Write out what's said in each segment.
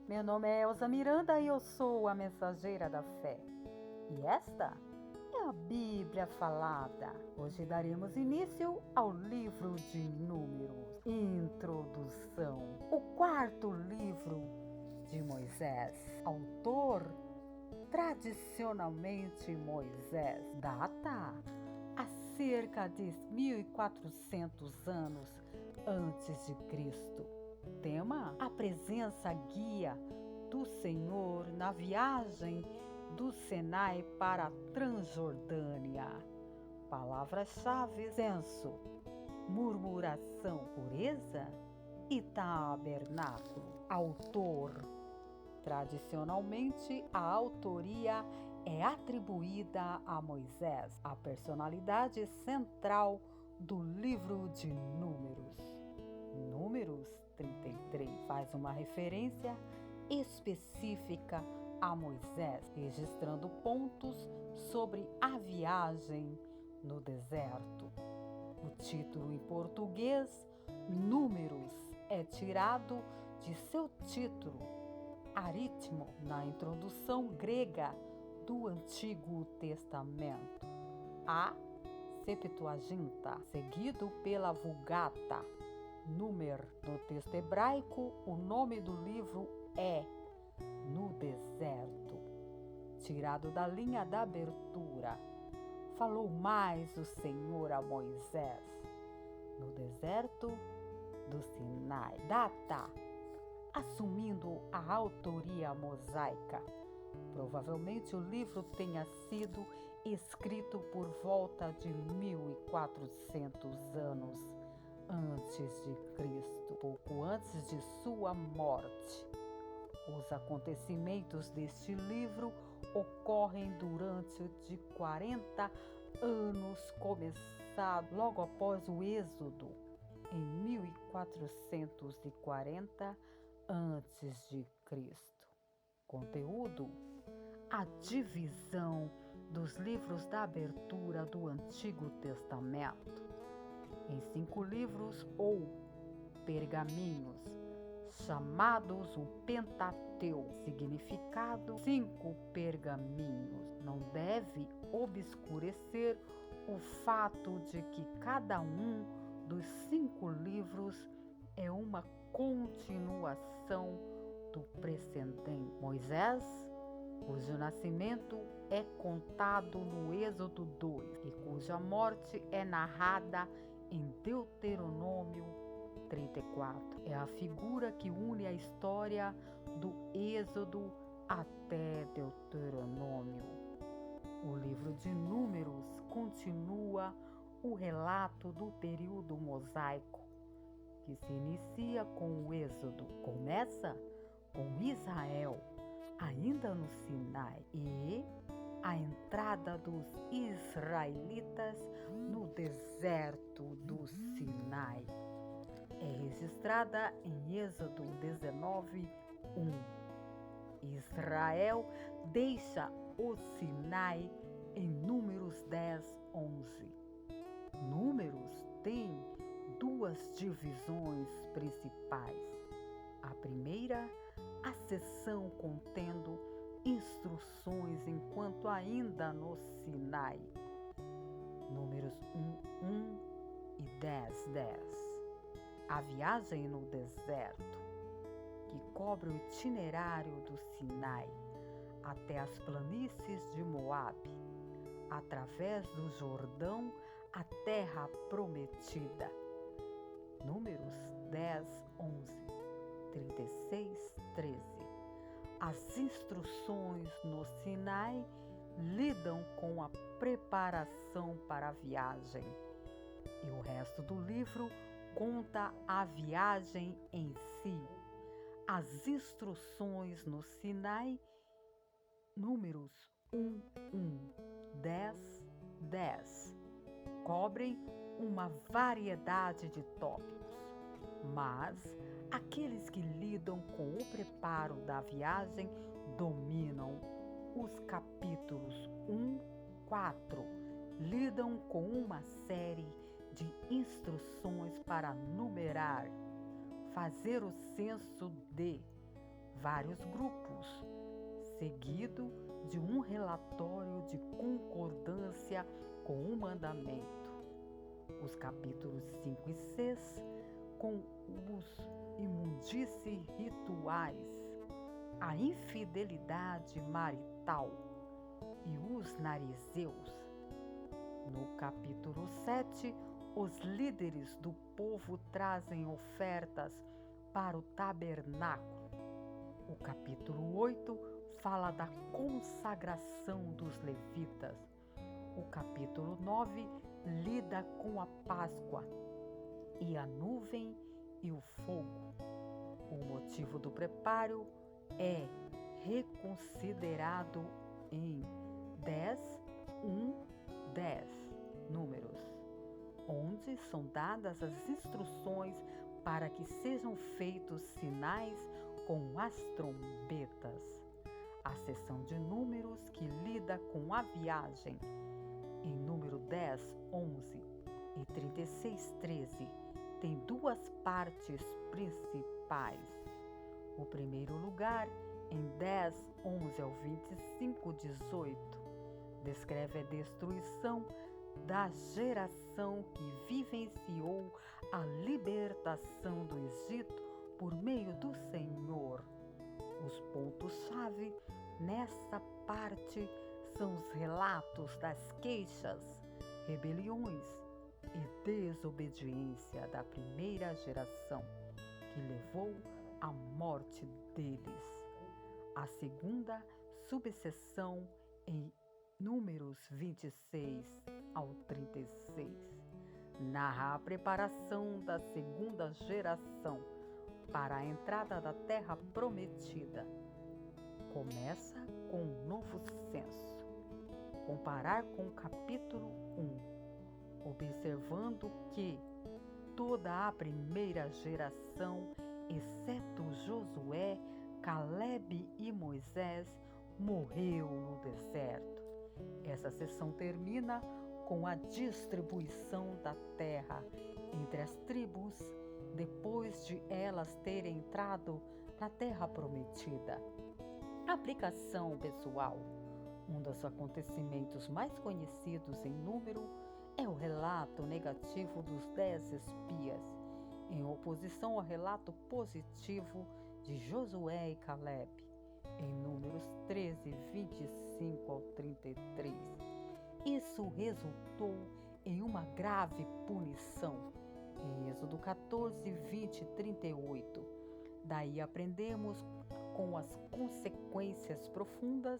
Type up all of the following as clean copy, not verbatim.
Meu nome é Elza Miranda e eu sou a mensageira da fé. E esta é a Bíblia Falada. Hoje daremos início ao livro de Números. Introdução. O quarto livro de Moisés. Autor, tradicionalmente Moisés. Data há cerca de 1400 anos antes de Cristo. Tema: a presença guia do Senhor na viagem do Sinai para a Transjordânia. Palavras-chave: censo, murmuração, pureza e tabernáculo. Autor: tradicionalmente a autoria é atribuída a Moisés, a personalidade central do livro de Números. Números 33 faz uma referência específica a Moisés, registrando pontos sobre a viagem no deserto. O título em português, Números, é tirado de seu título, Aritmo, na introdução grega do Antigo Testamento, a Septuaginta, seguido pela Vulgata. Númer, no texto hebraico, o nome do livro é No Deserto. Tirado da linha da abertura, falou mais o Senhor a Moisés, no deserto do Sinai. Data, assumindo a autoria mosaica. Provavelmente o livro tenha sido escrito por volta de 1400 anos antes de Cristo, pouco antes de sua morte. Os acontecimentos deste livro ocorrem durante de 40 anos, começado logo após o Êxodo, em 1440 antes de Cristo. Conteúdo: a divisão dos livros da abertura do Antigo Testamento em 5 livros ou pergaminhos, chamados o Pentateuco. Significado: 5 pergaminhos. Não deve obscurecer o fato de que cada um dos 5 livros é uma continuação do precedente. Moisés, cujo nascimento é contado no Êxodo 2 e cuja morte é narrada em Deuteronômio 34. É a figura que une a história do Êxodo até Deuteronômio. O livro de Números continua o relato do período mosaico, que se inicia com o Êxodo. Começa com Israel, ainda no Sinai, e a entrada dos israelitas no deserto do Sinai é registrada em Êxodo 19:1. Israel deixa o Sinai em Números 10:11. Números tem 2 divisões principais. A primeira, a seção contendo instruções enquanto ainda no Sinai, Números 1:1 e 10:10. A viagem no deserto, que cobre o itinerário do Sinai até as planícies de Moabe, através do Jordão, a terra prometida, Números 10:11, 36:13. As instruções no Sinai lidam com a preparação para a viagem, e o resto do livro conta a viagem em si. As instruções no Sinai, Números 1:1, 10:10, cobrem uma variedade de tópicos, mas aqueles que lidam com o preparo da viagem dominam. Os capítulos 1-4 lidam com uma série de instruções para numerar, fazer o censo de, vários grupos, seguido de um relatório de concordância com o mandamento. Os capítulos 5 e 6 com os imundícies rituais, a infidelidade marital e os narizeus. No capítulo 7, os líderes do povo trazem ofertas para o tabernáculo. O capítulo 8 fala da consagração dos levitas. O capítulo 9 lida com a Páscoa e a nuvem e o fogo. O motivo do preparo é reconsiderado em 10:10, Números, onde são dadas as instruções para que sejam feitos sinais com as trombetas. A seção de Números que lida com a viagem, em número 10:11 e 36:13, tem duas partes principais. O primeiro lugar, em 10:11 ao 25:18, descreve a destruição da geração que vivenciou a libertação do Egito por meio do Senhor. Os pontos-chave nessa parte são os relatos das queixas, rebeliões e desobediência da primeira geração, que levou à morte deles. A segunda subseção, em Números 26 ao 36, narra a preparação da segunda geração para a entrada da terra prometida. Começa com um novo censo. Comparar com o capítulo 1, observando que toda a primeira geração, exceto Josué, Calebe e Moisés, morreu no deserto. Essa seção termina com a distribuição da terra entre as tribos, depois de elas terem entrado na terra prometida. Aplicação pessoal. Um dos acontecimentos mais conhecidos em número é o relato negativo dos 10 espias, em oposição ao relato positivo de Josué e Calebe, em Números 13, 25 ao 33. Isso resultou em uma grave punição, em Êxodo 14, 20 e 38. Daí aprendemos com as consequências profundas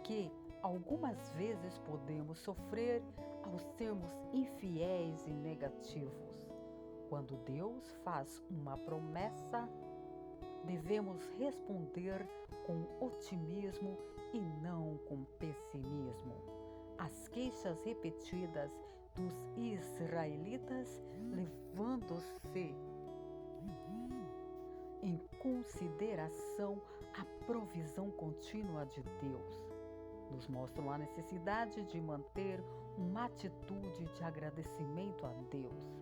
que algumas vezes podemos sofrer ao sermos infiéis e negativos. Quando Deus faz uma promessa, devemos responder com otimismo e não com pessimismo. As queixas repetidas dos israelitas, levando-se em consideração a provisão contínua de Deus, nos mostram a necessidade de manter uma atitude de agradecimento a Deus,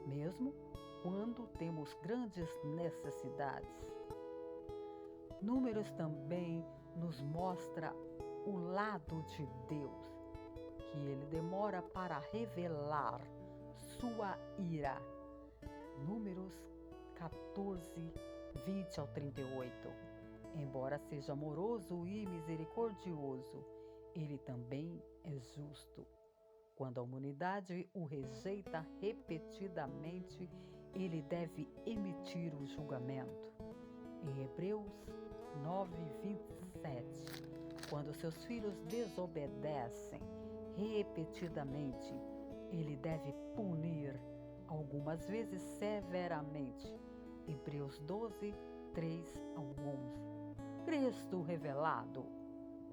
mesmo quando temos grandes necessidades. Números também nos mostra o lado de Deus, que ele demora para revelar sua ira. Números 14, 20 ao 38. Embora seja amoroso e misericordioso, ele também é justo. Quando a humanidade o rejeita repetidamente, ele deve emitir o julgamento. Em Hebreus 9, 27, quando seus filhos desobedecem repetidamente, ele deve punir, algumas vezes severamente. Hebreus 12, 3 ao 11. Cristo revelado.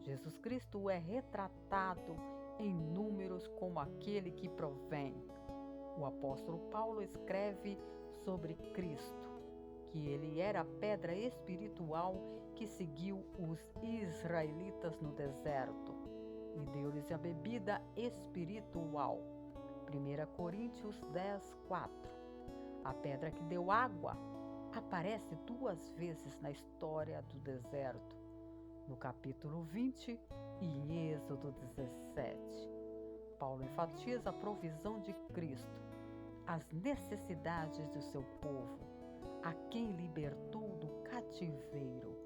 Jesus Cristo é retratado em Números como aquele que provém. O apóstolo Paulo escreve sobre Cristo, que ele era a pedra espiritual que seguiu os israelitas no deserto e deu-lhes a bebida espiritual. 1 Coríntios 10, 4. A pedra que deu água aparece 2 vezes na história do deserto, no capítulo 20 e em Êxodo 17. Paulo enfatiza a provisão de Cristo, as necessidades do seu povo, a quem libertou do cativeiro.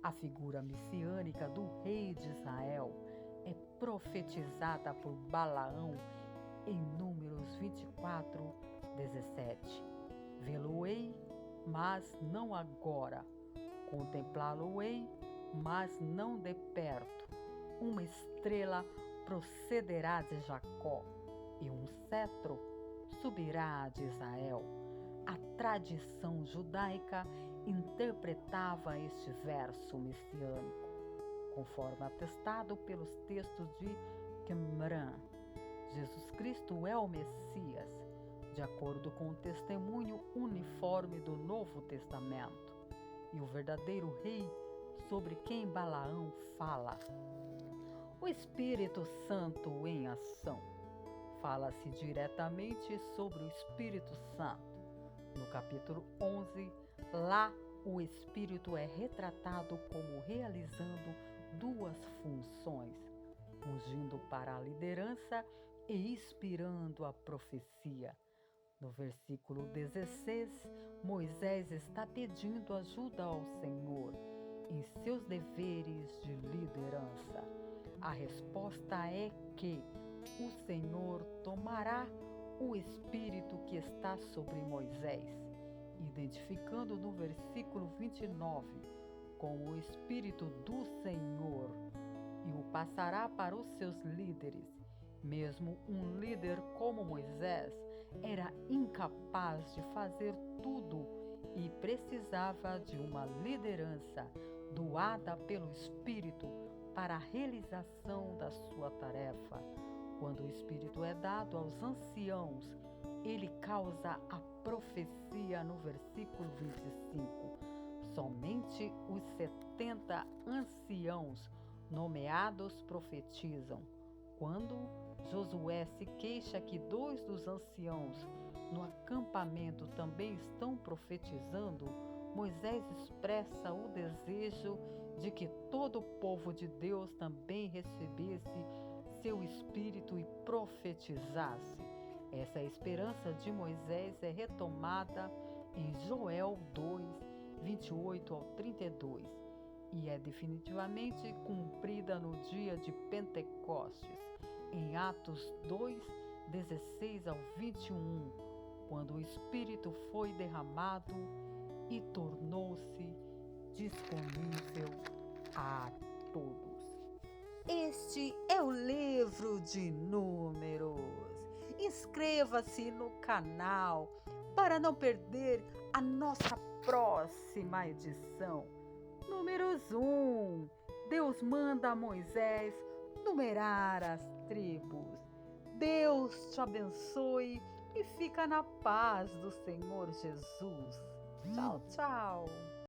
A figura messiânica do rei de Israel é profetizada por Balaão em Números 24, 17. Vê-lo-ei, mas não agora. Contemplá-lo-ei, mas não de perto. Uma estrela procederá de Jacó, e um cetro subirá de Israel. A tradição judaica interpretava este verso messiânico, conforme atestado pelos textos de Qumran. Jesus Cristo é o Messias, de acordo com o testemunho uniforme do Novo Testamento, e o verdadeiro rei sobre quem Balaão fala. O Espírito Santo em ação. Fala-se diretamente sobre o Espírito Santo. No capítulo 11, lá o Espírito é retratado como realizando 2 funções, ungindo para a liderança e inspirando a profecia. No versículo 16, Moisés está pedindo ajuda ao Senhor em seus deveres de liderança. A resposta é que o Senhor tomará o Espírito que está sobre Moisés, identificando no versículo 29 como o Espírito do Senhor, e o passará para os seus líderes. Mesmo um líder como Moisés era incapaz de fazer tudo e precisava de uma liderança doada pelo Espírito para a realização da sua tarefa. Quando o Espírito é dado aos anciãos, ele causa a profecia no versículo 25. Somente os 70 anciãos nomeados profetizam. Quando Josué se queixa que 2 dos anciãos no acampamento também estão profetizando, Moisés expressa o desejo de que todo o povo de Deus também recebesse seu espírito e profetizasse. Essa esperança de Moisés é retomada em Joel 2, 28 ao 32 e é definitivamente cumprida no dia de Pentecostes, em Atos 2, 16 ao 21, quando o Espírito foi derramado e tornou-se disponível a todos. Este é o livro de Números. Inscreva-se no canal para não perder a nossa próxima edição. Números 1. Deus manda a Moisés numerar as tribos. Deus te abençoe e fica na paz do Senhor Jesus. Tchau, tchau.